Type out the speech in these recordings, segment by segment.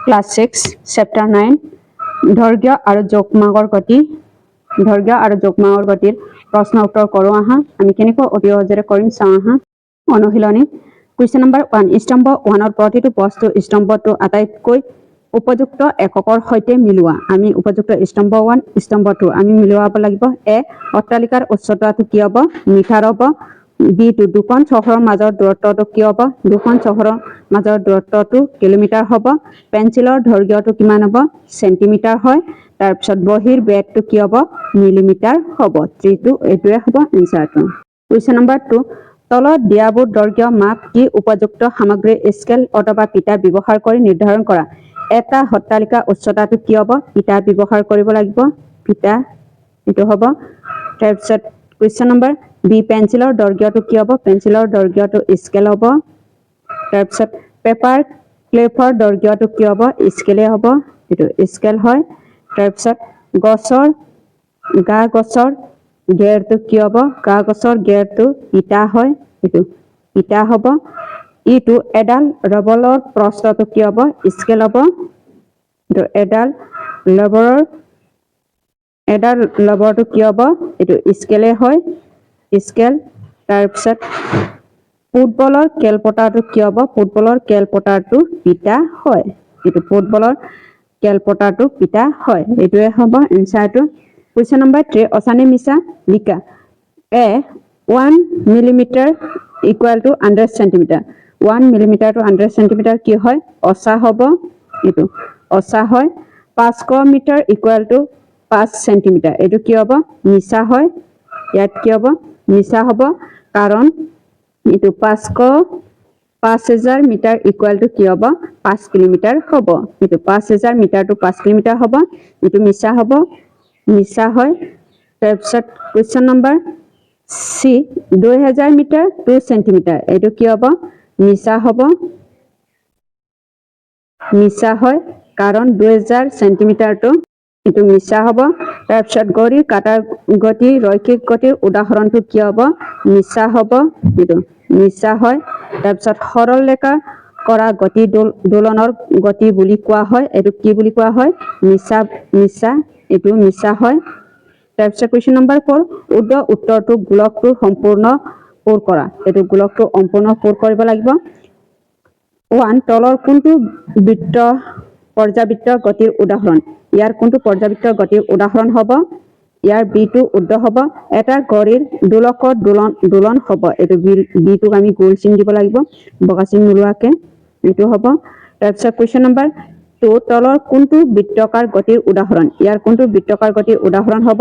class 6 chapter 9 দৈৰ্ঘ্য আৰু যোগমাগৰ গতি প্ৰশ্ন উত্তৰ কৰোঁ আহা আমি কেনেকৈ অতি সহজে কৰিম চাওঁ আহা অনুশীলনী কুৱেশ্যন নম্বৰ 1 স্তম্ভ 1ৰ প্ৰতিটো বস্তু স্তম্ভটো আটাইতকৈ উপযুক্ত এককৰ সৈতে মিলোৱা আমি উপযুক্ত স্তম্ভ 1 স্তম্ভ 2 আমি মিলাব লাগিব এ অট্টালিকাৰ উচ্চতাটো কি হ'ব মিটাৰ হ'ব বি টু দুখন চহৰৰ মাজৰ দূৰত্বটো কি হ'ব দুখন চহৰৰ মাজৰ দূৰত্বটো কিলোমিটাৰ হ'ব পেন্সিলৰ দৈৰ্ঘ্যটো কিমান হ'ব সেন্টিমিটাৰ হয় তাৰ পিছত বহিৰ ব্যাসটো কি হ'ব মিলিমিটাৰ হ'ব যেটো এটোৱে হ'ব আনসাৰটো কুৱেশ্যন নম্বৰ 2 তলত দিয়াবোৰ দৈৰ্ঘ্য মাপ কি উপযুক্ত সামগ্ৰী স্কেল অথবা পিটা ব্যৱহাৰ কৰি নিৰ্ধাৰণ কৰা এটা অট্টালিকা উচ্চতাটো কি হ'ব পিটা ব্যৱহাৰ কৰিব লাগিব পিটা এটো হ'ব তাৰ পিছত কুৱেশ্যন নম্বৰ বি পেন্সিলৰ দৈৰ্ঘ্যটো কি হ'ব পেন্সিলৰ দৈৰ্ঘ্যটো স্কেল হ'ব তাৰ পিছত পেপাৰ ক্লিপৰ দৈৰ্ঘ্যটো কি হ'ব স্কেলে হ'ব এটো স্কেল হয় তাৰ পিছত গছৰ গেৰটো কি হ'ব গছৰ গেৰটো পিটা হয় এটো পিটা হ'ব ইটো এডাল ৰবৰৰ প্ৰস্থটো কি হ'ব স্কেল হ'ব এটো এডাল ৰবৰটো কি হ'ব এটো স্কেলে হয় স্কেল তাৰ পিছত ফুটবলৰ কেলপটাৰটো কি হ'ব ফুটবলৰ কেলপটাৰটো পিটা হয় এটো ফুটবলৰ কেলপটাৰটো পিটা হয় এটোৱে হ'ব আনসাৰটো কুৱেশ্যন নম্বৰ 3 অসানি মিছা লিখা এ 1 millimetre equal to 100 centimetre 1 millimetre to 100 centimetre কি হয় অসা হ'ব এটো অসা হয় 500 মিটাৰ ইকুয়াল টু 5 সেন্টিমিটাৰ এটো কি হ'ব মিছা হয় ইয়াত কি হ'ব মিছা হ'ব কাৰণ এটো 5000 মিটাৰ ইকুয়াল টু কি হ'ব 5 কিলোমিটাৰ হ'ব এটো 5000 মিটাৰ টু 5 কিলোমিটাৰ হ'ব এটো মিছা হ'ব মিছা হয় তাৰ পিছত কোৱেশ্চন নম্বৰ সি 2000 মিটাৰ 2 সেন্টিমিটাৰ এটো কি হ'ব মিছা হ'ব মিছা হয় কাৰণ 2000 সেন্টিমিটাৰটো এটো মিছা হ'ব তাৰ পিছত ঘড়ীৰ কাটাৰ গতি ৰৈখিক গতিৰ উদাহৰণটো কি হ'ব মিছা হ'ব এটো মিছা হয় তাৰ পিছত সৰল ৰেখা কৰা গতি দোলনৰ গতি বুলি কোৱা হয় এটো কি বুলি কোৱা হয় মিছা এটো মিছা হয় তাৰ পিছত কোৱেশ্চন নম্বৰ 4 উদ্ধ উত্তৰটো গোলকটো সম্পূৰ্ণ পূৰ কৰা এটো গোলকটো সম্পূৰ্ণ পূৰ কৰিব লাগিব 1 তলৰ কোনটো পৰ্যাবৃত্ত গতিৰ উদাহৰণ ইয়াৰ কোনটো পৰ্যাবৃত্ত গতিৰ উদাহৰণ হ'ব ইয়াৰ বি2 উদ্ধ হ'ব এটা ঘড়ীৰ দোলকৰ দোলন হ'ব এটো বি2 আমি গোল চিন দিব লাগিব বগা চিন নোলোৱাকে এটো হ'ব তাৰ পিছত কোৱেশ্চন নম্বৰ 2 তলৰ কোনটো বৃত্তাকাৰ গতিৰ উদাহৰণ ইয়াৰ কোনটো বৃত্তাকাৰ গতিৰ উদাহৰণ হ'ব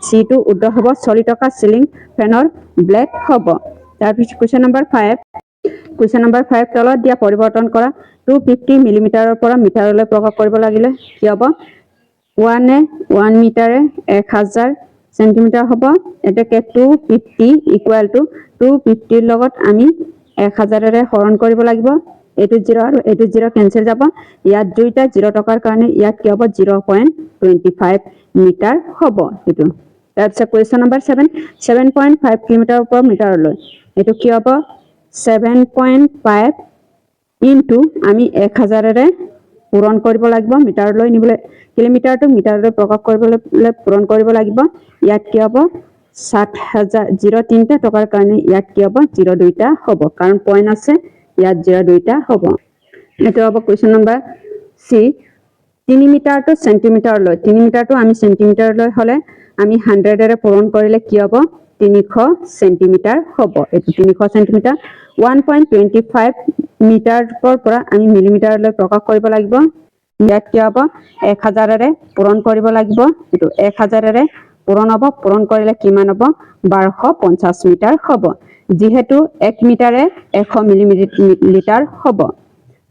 সি2 উদ্ধ হ'ব চলি থকা সিলিং ফেনৰ ব্লেড হ'ব তাৰ পিছত কোৱেশ্চন নম্বৰ 5 তলত দিয়া পৰিৱৰ্তন কৰা 250 মিলিমিটাৰৰ পৰা মিটাৰলৈ প্ৰকাশ কৰিব লাগিলে কি হ'ব 1 মিটাৰে 1000 সেন্টিমিটাৰ হ'ব এটাকে 250 ইকুয়াল টু 250 লগত আমি 1000 ৰে হৰণ কৰিব লাগিব এটো 0 আৰু এটো 0 কেনসেল যাব ইয়াত দুইটা 0 টকাৰ কাৰণে ইয়াত কি হ'ব 0.25 মিটাৰ হ'ব এটো তাৰপিছত কোৱেশ্চন নম্বৰ 7.5 কিলোমিটাৰৰ পৰা মিটাৰলৈ এটো কি হ'ব 7.5 ইনটু আমি 1000 ৰে পূৰণ কৰিব লাগিব মিটাৰলৈ নিবলৈ কিলোমিটাৰটো মিটাৰলৈ প্ৰকাশ কৰিবলৈ পূৰণ কৰিব লাগিব ইয়াত কি হ'ব 60000 0 টকাৰ কাৰণে ইয়াত কি হ'ব 0 দুইটা হ'ব কাৰণ পইণ্ট আছে ইয়াত 0 দুইটা হ'ব এটো হ'ব কোৱেশ্চন নম্বৰ সি 3 মিটাৰ টু সেন্টিমিটাৰলৈ 3 মিটাৰটো আমি সেন্টিমিটাৰলৈ হলে আমি 100 ৰে পূৰণ কৰিলে কি হ'ব 300 সেন্টিমিটাৰ হ'ব এটো 300 সেন্টিমিটাৰ 1.25 মিটাৰৰ পৰা আমি মিলিমিটাৰলৈ প্ৰকাশ কৰিব লাগিব ইয়াত কি হ'ব 1000 ৰে পূৰণ কৰিব লাগিব এটো 1000 ৰে পূৰণ হ'ব পূৰণ কৰিলে কিমান হ'ব 1250 মিটাৰ হ'ব যেহেতু 1 মিটাৰে 100 মিলিলিটাৰ হ'ব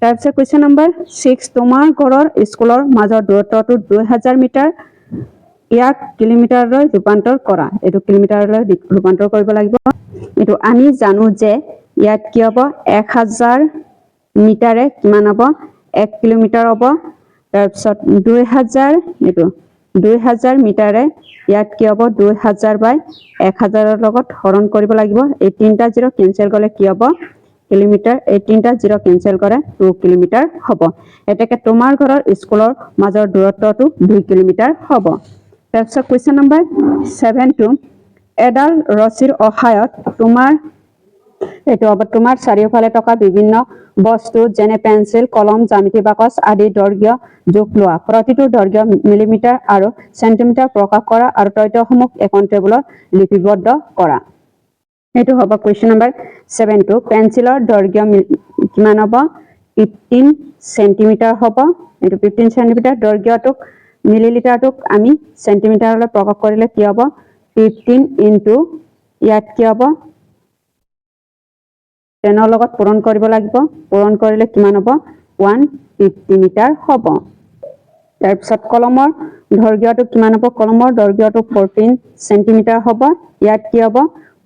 তাৰপিছত কোৱেশ্চন নম্বৰ 6 তোমাৰ ঘৰৰ স্কুলৰ মাজৰ দূৰত্বটো 2000 মিটাৰ ইয়াক কিলোমিটাৰলৈ ৰূপান্তৰ কৰা এটো কিলোমিটাৰলৈ ৰূপান্তৰ কৰিব লাগিব এটো আমি জানো যে ইয়াত কি হ'ব 1000 মিটাৰে কিমান হ'ব 1 কিলোমিটাৰ হ'ব তাৰ পিছত 2000 মিটাৰে ইয়াত কি হ'ব 2000 বাই 1000 ৰ লগত হৰণ কৰিব লাগিব এই তিনটা 0 কেনসেল গলে কি হ'ব কিলোমিটাৰ এই তিনিটা 0 কেনসেল কৰে 2 কিলোমিটাৰ হ'ব এটাকে তোমাৰ ঘৰৰ স্কুলৰ মাজৰ দূৰত্বটো 2 কিলোমিটাৰ হ'ব তাৰপিছত কোৱেশ্চন নম্বৰ 7 টো এডাল ৰছীৰ সহায়ত তোমাৰ চাৰিওফালে থকা বিভিন্ন বস্তু যেনে পেন্সিল কলম জ্যামিতি বাকচ আদি দৈৰ্ঘ্য যোগ লোৱা প্ৰতিটো দৈৰ্ঘ্য মিলিমিটাৰ আৰু সেন্টিমিটাৰ প্ৰকাশ কৰা আৰু তথ্যসমূহ এখন টেবুলত লিপিবদ্ধ কৰা এটো হ'ব কোৱেশ্চন নম্বৰ 7 টো পেন্সিলৰ দৈৰ্ঘ্য কিমান হ'ব 15 সেন্টিমিটাৰ হ'ব এটো 15 সেন্টিমিটাৰ দৈৰ্ঘ্যটোক মিলিলিটাৰটোক আমি সেন্টিমিটাৰলৈ প্ৰকাশ কৰিলে কি হ'ব 15 ইনটু ইয়াত কি হ'ব 10 ৰ লগত পূৰণ কৰিব লাগিব পূৰণ কৰিলে কিমান হ'ব 150 মিটাৰ হ'ব তাৰ পিছত কলমৰ দৈৰ্ঘ্যটো কিমান হ'ব কলমৰ দৈৰ্ঘ্যটো 14 সেন্টিমিটাৰ হ'ব ইয়াত কি হ'ব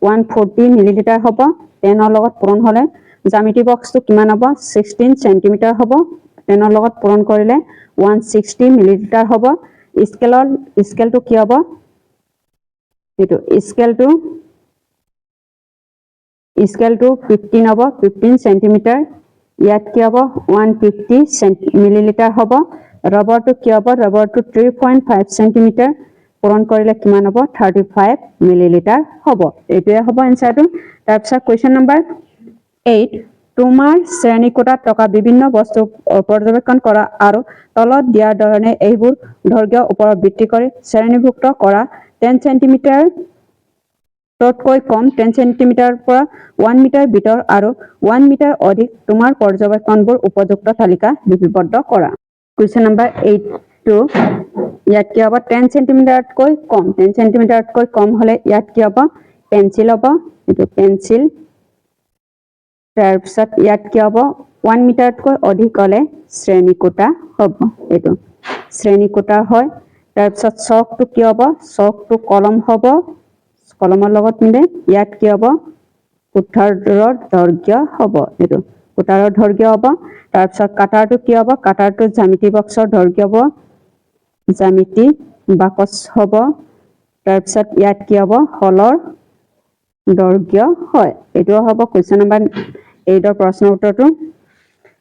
140 মিলিলিটাৰ হ'ব 10 ৰ লগত পূৰণ হ'লে জ্যামিতি বক্সটো কিমান হ'ব 16 সেন্টিমিটাৰ হ'ব 10 ৰ লগত পূৰণ কৰিলে 160 মিলিলিটাৰ হ'ব স্কেলটো কি হ'ব এটো স্কেলটো 15 হ'ব 15 সেন্টিমিটাৰ ইয়াত কি হ'ব 150 মিলিলিটাৰ হ'ব ৰবাৰটো কি হ'ব ৰবাৰটো 3.5 সেন্টিমিটাৰ পূৰণ কৰিলে কিমান হ'ব 35 মিলিলিটাৰ হ'ব এটোৱে হ'ব এনসাৰটো তাৰপিছত কোৱেশ্চন নম্বৰ 8 তোমাৰ শ্ৰেণীকোঠাত থকা বিভিন্ন বস্তু পৰ্যবেক্ষণ কৰা আৰু তলত দিয়া ধৰণে এইবোৰ দৈৰ্ঘ্য ওপৰত ভিত্তি কৰি শ্ৰেণীভুক্ত কৰা 10 সেন্টিমিটাৰ তকৈ কম 10 সেন্টিমিটাৰ পৰা 1 মিটাৰ ভিতৰ আৰু 1 মিটাৰ অধিক তোমাৰ পৰ্যবেক্ষণবোৰ উপযুক্ত তালিকা লিপিবদ্ধ কৰা কোৱেশ্চন নম্বৰ 8 টো ইয়াত কি হ'ব 10 সেন্টিমিটাৰতকৈ কম 10 সেন্টিমিটাৰতকৈ কম হলে ইয়াত কি হ'ব পেন্সিল হ'ব এটো পেন্সিল তাৰপিছত ইয়াত কি হ'ব 1 মিটাৰতকৈ অধিক হলে শ্ৰেণীকোঠা হ'ব এটো শ্ৰেণীকোঠা হয় তাৰপিছত চকটো কি হ'ব চকটো কলম হ'ব কলমৰ লগত মিলে ইয়াত কি হ'ব কোঠাৰৰ দৈৰ্ঘ্য হ'ব এটো কোঠাৰৰ দৈৰ্ঘ্য হ'ব তাৰপিছত কাটাৰটো কি হ'ব কাটাৰটো জ্যামিতি বক্সৰ দৈৰ্ঘ্য হ'ব জ্যামিতি বাকচ হ'ব তাৰপিছত ইয়াত কি হ'ব হলৰ দৈৰ্ঘ্য হয় এটো হ'ব কোৱেশ্চন নম্বৰ 8 ৰ প্ৰশ্ন উত্তৰটো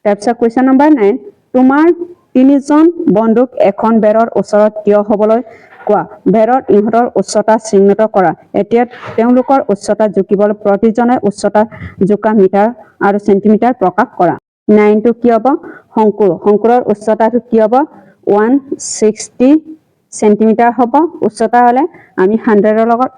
তাৰপিছত কোৱেশ্চন নম্বৰ 9 তোমাৰ তিনিজন বন্ধুক এখন বেৰৰ ওচৰত থিয় হ'বলৈ কোৱা বেৰত ইহঁতৰ উচ্চতা চিহ্নিত কৰা এতিয়া তেওঁলোকৰ উচ্চতা জুকিবলৈ প্ৰতিজনে উচ্চতা জোকা মিটাৰ আৰু সেন্টিমিটাৰ প্ৰকাশ কৰা 9 টো কি হ'ব শংকুৰৰ উচ্চতাটো কি হ'ব 160 সেন্টিমিটাৰ হ'ব উচ্চতা হলে আমি 100 ৰ লগত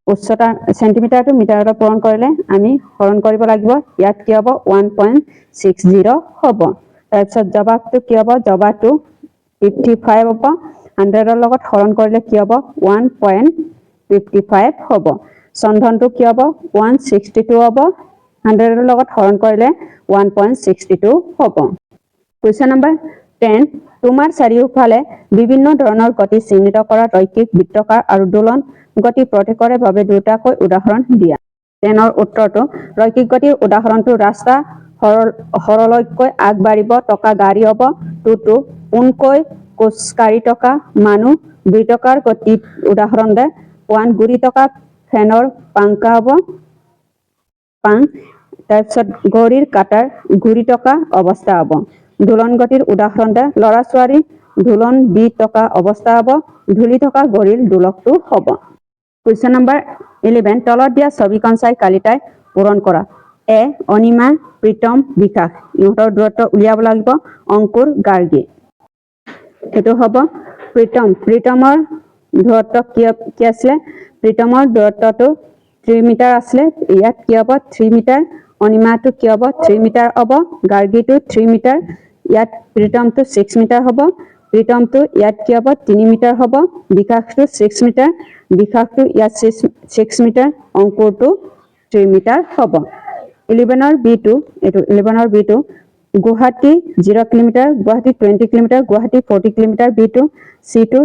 উচ্চতা সেন্টিমিটাৰটো মিটাৰত পূৰণ কৰিলে আমি হৰণ কৰিব লাগিব ইয়াত কি হ'ব 1.60 হ'ব তাৰপিছত জবাবটো কি হ'ব জবাবটো 55 হ'ব 100 ৰ লগত হৰণ কৰিলে কি হ'ব 1.55 হ'ব চন্ধনটো কি হ'ব 162 হ'ব 100 ৰ লগত হৰণ কৰিলে 1.62 হ'ব কোৱেশ্চন নম্বৰ 10 তোমাৰ চাৰিওফালে বিভিন্ন ধৰণৰ গতি চিহ্নিত কৰা ৰৈখিক বৃত্তাকাৰ আৰু দোলন গতি প্ৰত্যেকৰে বাবে দুটাকৈ উদাহৰণ দিয়া 10 ৰ উত্তৰটো ৰৈখিক গতিৰ উদাহৰণটো ৰাস্তা সৰলকৈ আগবাঢ়িব টকা গাড়ী হ'ব টুটু পোনকৈ খোজকাঢ়ি থকা মানুহ 2 টকাৰ গতিত উদাহৰণ দে 1 ঘূৰি থকা ফেনৰ পাংখা হ'ব পাং তাৰপিছত ঘড়ীৰ কাটাৰ ঘূৰি থকা অৱস্থা হ'ব দোলন গতিৰ উদাহৰণ দে ল'ৰা ছোৱালী দোলন দি থকা অৱস্থা হ'ব ঢুলি থকা ঘড়ীৰ দোলকটো হ'ব কোৱেশ্চন নম্বৰ 11 তলত দিয়া ছবিখন চাই কালিতাই পূৰণ কৰা এ অনিমা প্ৰীতম বিকাশ ইহঁতৰ দূৰত্ব উলিয়াব লাগিব অংকুৰ গাৰ্গী এটো হ'ব প্ৰীতমৰ দূৰত্ব কি আছিলে প্ৰীতমৰ দূৰত্বটো 3 মিটাৰ আছিলে ইয়াত কি হ'ব 3 মিটাৰ অনিমাটো কি হ'ব 3 মিটাৰ হ'ব গাৰ্গীটো 3 মিটাৰ ইয়াত প্ৰীতমটো 6 মিটাৰ হ'ব প্ৰীতমটো ইয়াত কি হ'ব 3 মিটাৰ হ'ব বিকাশটো 6 মিটাৰ বিকাশটো ইয়াত 6 মিটাৰ অংকুৰটো 3 মিটাৰ হ'ব 11 ৰ b2 Guwahati 0 kilometre Guwahati 20 kilometre Guwahati 40 kilometre b2 c2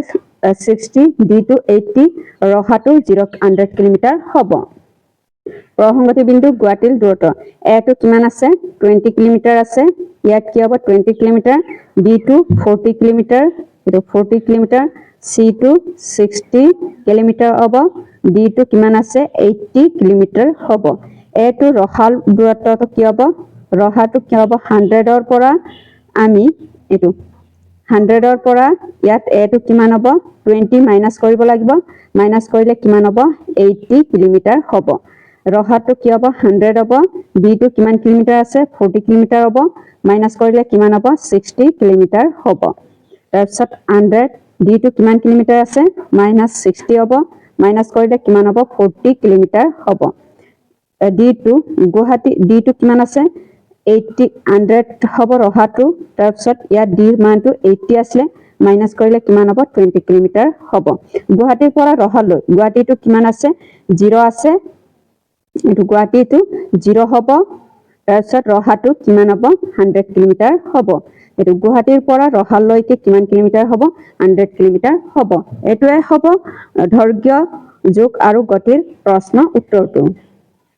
60 d2 80 ৰহাটো 100 kilometre হ'ব প্ৰসংগতি বিন্দু গুৱাহাটীৰ দূৰত্ব এটো কিমান আছে 20 কিলোমিটাৰ আছে ইয়াত কি হ'ব 20 কিলোমিটাৰ b2 40 কিলোমিটাৰ এটো 40 কিলোমিটাৰ c2 60 কিলোমিটাৰ হ'ব d2 কিমান আছে 80 কিলোমিটাৰ হ'ব এইটো ৰসাল দূৰত্বটো কি হ'ব ৰহাটো কি হ'ব 100ৰ পৰা আমি এইটো 100ৰ পৰা ইয়াত এটো কিমান হ'ব 20 মাইনাস কৰিব লাগিব মাইনাস কৰিলে কিমান হ'ব 80 কিলোমিটাৰ হ'ব ৰহাটো কি হ'ব 100 হ'ব বি টো কিমান কিলোমিটাৰ আছে 40 কিলোমিটাৰ হ'ব মাইনাস কৰিলে কিমান হ'ব 60 কিলোমিটাৰ হ'ব তাৰপিছত 100 ডি টো কিমান কিলোমিটাৰ আছে মাইনাস 60 হ'ব মাইনাস কৰিলে কিমান হ'ব 40 কিলোমিটাৰ হ'ব ডি টো গুৱাহাটী ডি টো কিমান আছে 80 100 হ'ব ৰহাটো তাৰপিছত ইয়াত ডি মানটো 80 আছিল মাইনাস কৰিলে কিমান হ'ব 20 কিলোমিটাৰ হ'ব গুৱাহাটীৰ পৰা ৰহালৈ গুৱাহাটীটো কিমান আছে 0 আছে এটো গুৱাহাটীটো 0 হ'ব তাৰপিছত ৰহাটো কিমান হ'ব 100 কিলোমিটাৰ হ'ব এটো গুৱাহাটীৰ পৰা ৰহালৈকে কিমান কিলোমিটাৰ হ'ব 100 কিলোমিটাৰ হ'ব এটোৱে হ'ব দৈৰ্ঘ্য যোগ আৰু গতিৰ প্ৰশ্ন উত্তৰটো